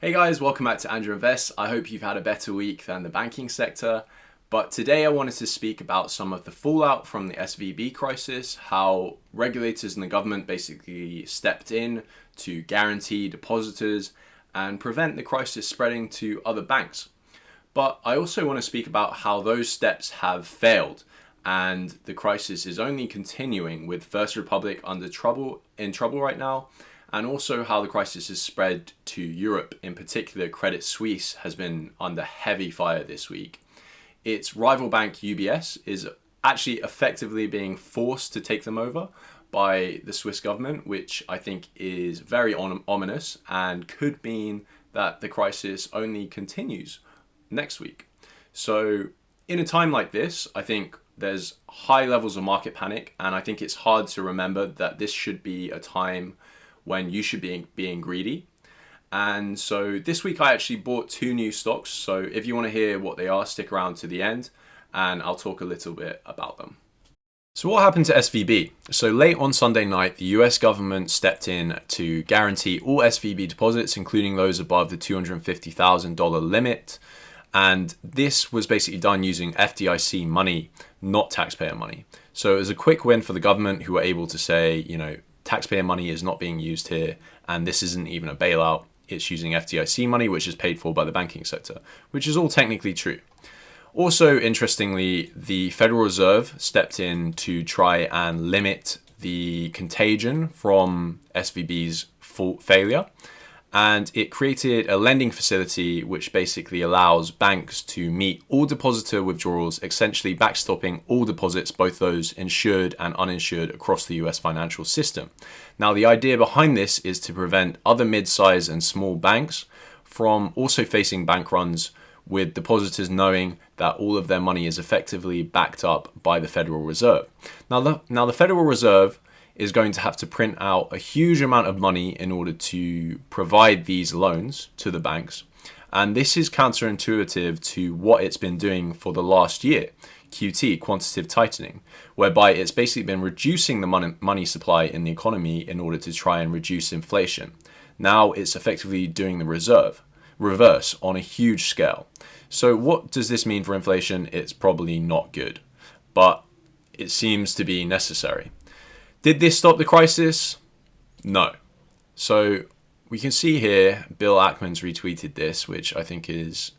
Hey guys, welcome back to Andrew Invests. I hope you've had a better week than the banking sector. But today I wanted to speak about some of the fallout from the SVB crisis, how regulators and the government basically stepped in to guarantee depositors and prevent the crisis spreading to other banks. But I also want to speak about how those steps have failed and the crisis is only continuing with First Republic in trouble right now, and also how the crisis has spread to Europe. In particular, Credit Suisse has been under heavy fire this week. Its rival bank UBS is actually effectively being forced to take them over by the Swiss government, which I think is very ominous and could mean that the crisis only continues next week. So in a time like this, I think there's high levels of market panic, and I think it's hard to remember that this should be a time when you should be being greedy. And so this week I actually bought two new stocks. So if you want to hear what they are, stick around to the end and I'll talk a little bit about them. So what happened to SVB? So late on Sunday night, the US government stepped in to guarantee all SVB deposits, including those above the $250,000 limit. And this was basically done using FDIC money, not taxpayer money. So it was a quick win for the government, who were able to say, taxpayer money is not being used here, and this isn't even a bailout. It's using FDIC money, which is paid for by the banking sector, which is all technically true. Also, interestingly, the Federal Reserve stepped in to try and limit the contagion from SVB's failure, and it created a lending facility which basically allows banks to meet all depositor withdrawals, essentially backstopping all deposits, both those insured and uninsured, across the US financial system. Now, the idea behind this is to prevent other mid-size and small banks from also facing bank runs, with depositors knowing that all of their money is effectively backed up by the Federal Reserve. Now the Federal Reserve is going to have to print out a huge amount of money in order to provide these loans to the banks. And this is counterintuitive to what it's been doing for the last year, QT, quantitative tightening, whereby it's basically been reducing the money supply in the economy in order to try and reduce inflation. Now it's effectively doing the reverse on a huge scale. So what does this mean for inflation? It's probably not good, but it seems to be necessary. Did this stop the crisis? No. So we can see here, Bill Ackman's retweeted this, which I think is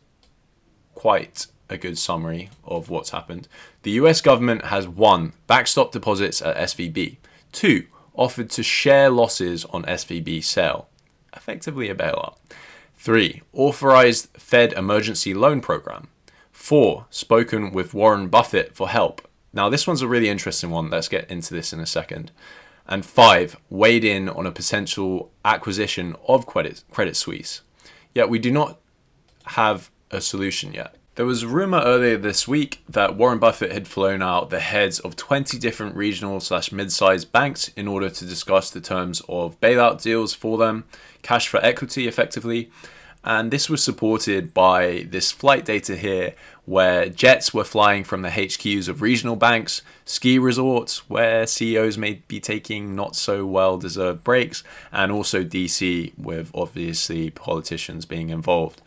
quite a good summary of what's happened. The US government has 1. Backstop deposits at SVB. 2. Offered to share losses on SVB sale. Effectively a bailout. 3. Authorized Fed emergency loan program. 4. Spoken with Warren Buffett for help. Now, this one's a really interesting one. Let's get into this in a second. And 5, weighed in on a potential acquisition of Credit Suisse. Yet we do not have a solution yet. There was a rumor earlier this week that Warren Buffett had flown out the heads of 20 different regional/mid-sized banks in order to discuss the terms of bailout deals for them, cash for equity effectively. And this was supported by this flight data here, where jets were flying from the HQs of regional banks, ski resorts where CEOs may be taking not so well-deserved breaks, and also DC, with obviously politicians being involved.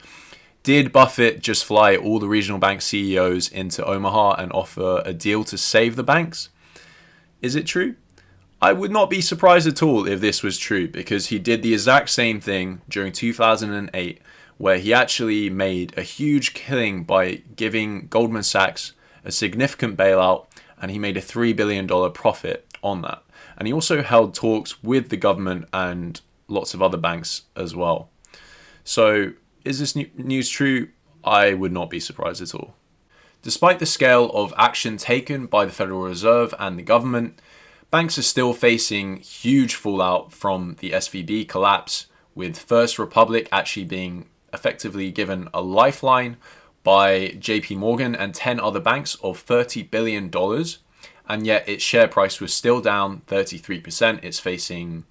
Did Buffett just fly all the regional bank CEOs into Omaha and offer a deal to save the banks? Is it true? I would not be surprised at all if this was true, because he did the exact same thing during 2008, where he actually made a huge killing by giving Goldman Sachs a significant bailout, and he made a $3 billion profit on that. And he also held talks with the government and lots of other banks as well. So is this news true? I would not be surprised at all. Despite the scale of action taken by the Federal Reserve and the government, banks are still facing huge fallout from the SVB collapse, with First Republic actually being effectively given a lifeline by JP Morgan and 10 other banks of $30 billion, and yet its share price was still down 33%. It's facing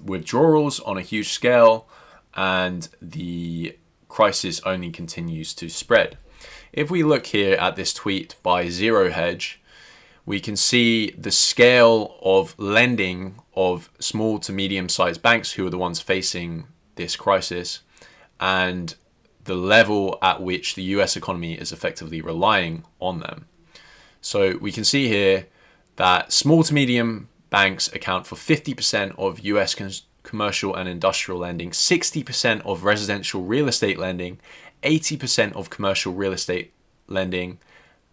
withdrawals on a huge scale, and the crisis only continues to spread. If we look here at this tweet by Zero Hedge, we can see the scale of lending of small to medium-sized banks, who are the ones facing this crisis. and the level at which the US economy is effectively relying on them. So we can see here that small to medium banks account for 50% of US commercial and industrial lending, 60% of residential real estate lending, 80% of commercial real estate lending,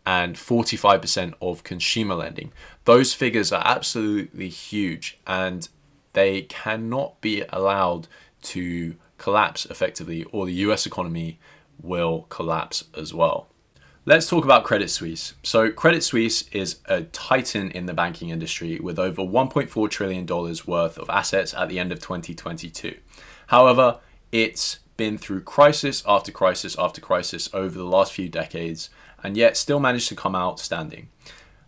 and 45% of consumer lending. Those figures are absolutely huge, and they cannot be allowed to collapse effectively, or the US economy will collapse as well. Let's talk about Credit Suisse. So Credit Suisse is a titan in the banking industry with over $1.4 trillion worth of assets at the end of 2022. However, it's been through crisis after crisis after crisis over the last few decades, and yet still managed to come out standing.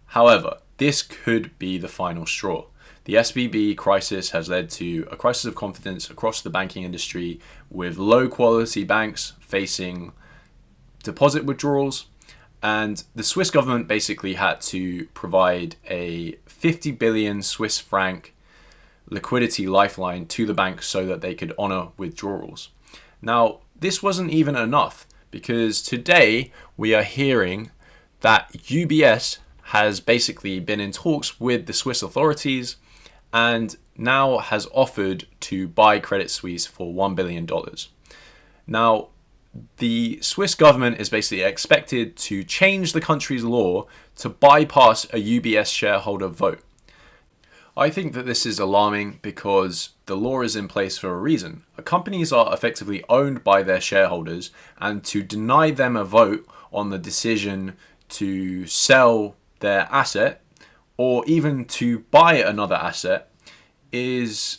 However, this could be the final straw. The SVB crisis has led to a crisis of confidence across the banking industry, with low quality banks facing deposit withdrawals, and the Swiss government basically had to provide a 50 billion Swiss franc liquidity lifeline to the banks so that they could honor withdrawals. Now, this wasn't even enough, because today we are hearing that UBS has basically been in talks with the Swiss authorities and now has offered to buy Credit Suisse for $1 billion. Now, the Swiss government is basically expected to change the country's law to bypass a UBS shareholder vote. I think that this is alarming because the law is in place for a reason. Companies are effectively owned by their shareholders, and to deny them a vote on the decision to sell their asset or even to buy another asset is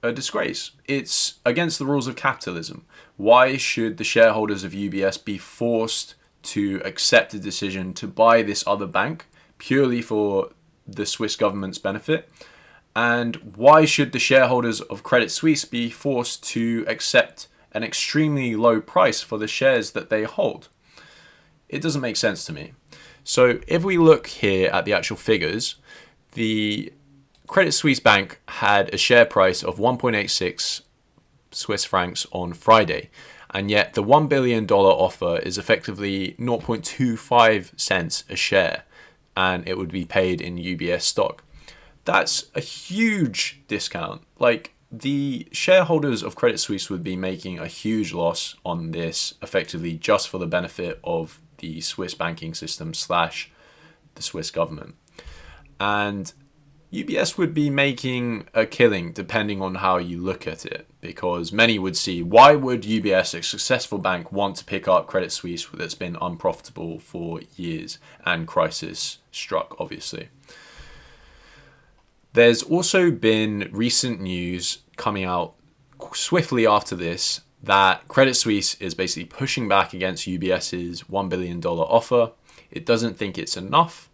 a disgrace. It's against the rules of capitalism. Why should the shareholders of UBS be forced to accept a decision to buy this other bank purely for the Swiss government's benefit? And why should the shareholders of Credit Suisse be forced to accept an extremely low price for the shares that they hold? It doesn't make sense to me. So if we look here at the actual figures, the Credit Suisse Bank had a share price of 1.86 Swiss francs on Friday, and yet the $1 billion offer is effectively 0.25 cents a share, and it would be paid in UBS stock. That's a huge discount. Like, the shareholders of Credit Suisse would be making a huge loss on this, effectively just for the benefit of the Swiss banking system / the Swiss government. And UBS would be making a killing depending on how you look at it, because many would see, why would UBS, a successful bank, want to pick up Credit Suisse that's been unprofitable for years and crisis struck, obviously. There's also been recent news coming out swiftly after this that Credit Suisse is basically pushing back against UBS's $1 billion offer. It doesn't think it's enough,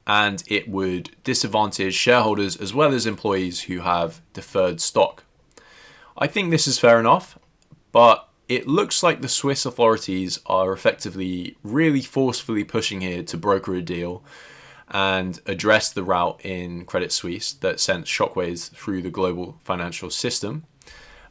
and it would disadvantage shareholders as well as employees who have deferred stock. I think this is fair enough, but it looks like the Swiss authorities are effectively really forcefully pushing here to broker a deal and address the rout in Credit Suisse that sent shockwaves through the global financial system.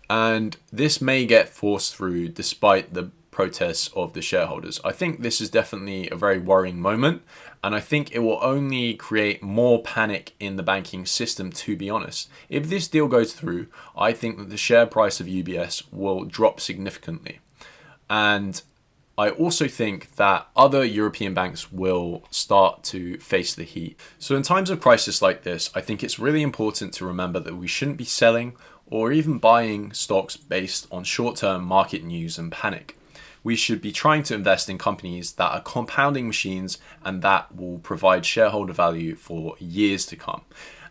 And this may get forced through despite the protests of the shareholders. I think this is definitely a very worrying moment, and I think it will only create more panic in the banking system, to be honest. If this deal goes through, I think that the share price of UBS will drop significantly. And I also think that other European banks will start to face the heat. So in times of crisis like this, I think it's really important to remember that we shouldn't be selling or even buying stocks based on short-term market news and panic. We should be trying to invest in companies that are compounding machines and that will provide shareholder value for years to come.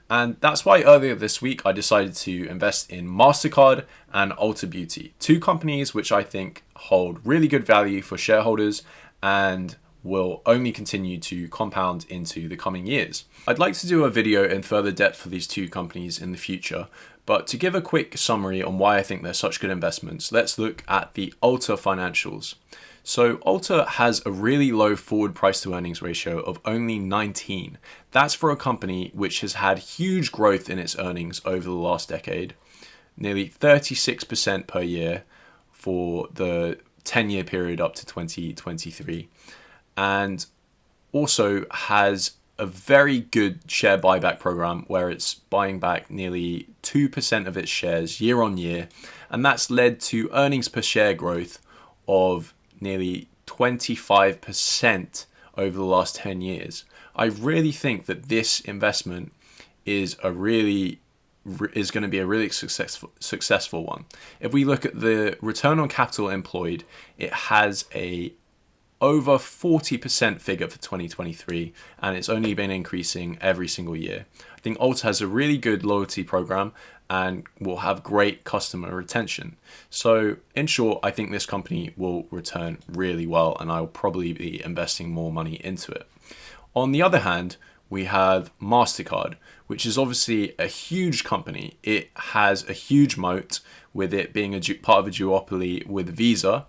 And that's why earlier this week I decided to invest in MasterCard and Ulta Beauty, two companies which I think hold really good value for shareholders and will only continue to compound into the coming years. I'd like to do a video in further depth for these two companies in the future, but to give a quick summary on why I think they're such good investments, let's look at the Ulta financials. So Ulta has a really low forward price to earnings ratio of only 19. That's for a company which has had huge growth in its earnings over the last decade, nearly 36% per year, for the 10-year period up to 2023, and also has a very good share buyback program where it's buying back nearly 2% of its shares year on year, and that's led to earnings per share growth of nearly 25% over the last 10 years. I really think that this investment is going to be a really successful one. If we look at the return on capital employed, it has a over 40% figure for 2023, and it's only been increasing every single year. I think Ulta has a really good loyalty program and will have great customer retention. So in short, I think this company will return really well, and I'll probably be investing more money into it. On the other hand, we have MasterCard, which is obviously a huge company. It has a huge moat with it being part of a duopoly with Visa,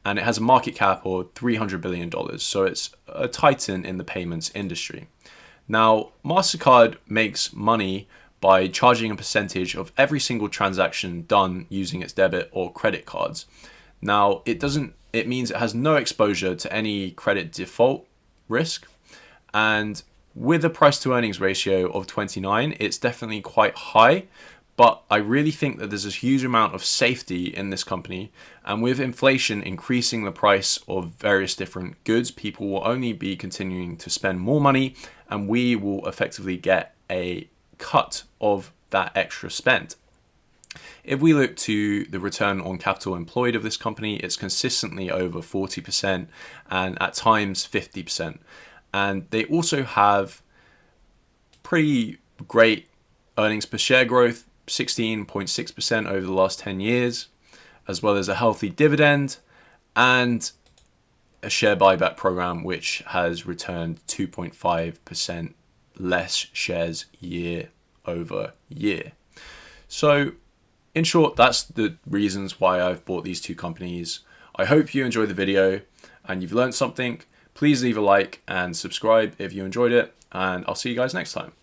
and it has a market cap of $300 billion. So it's a titan in the payments industry. Now, MasterCard makes money by charging a percentage of every single transaction done using its debit or credit cards. Now, it means it has no exposure to any credit default risk. And with a price to earnings ratio of 29, it's definitely quite high. But I really think that there's a huge amount of safety in this company. And with inflation increasing the price of various different goods, people will only be continuing to spend more money, and we will effectively get a cut of that extra spend. If we look to the return on capital employed of this company, it's consistently over 40% and at times 50%. And they also have pretty great earnings per share growth, 16.6% over the last 10 years, as well as a healthy dividend and a share buyback program which has returned 2.5% less shares year over year. So in short, that's the reasons why I've bought these two companies. I hope you enjoyed the video and you've learned something. Please leave a like and subscribe if you enjoyed it, and I'll see you guys next time.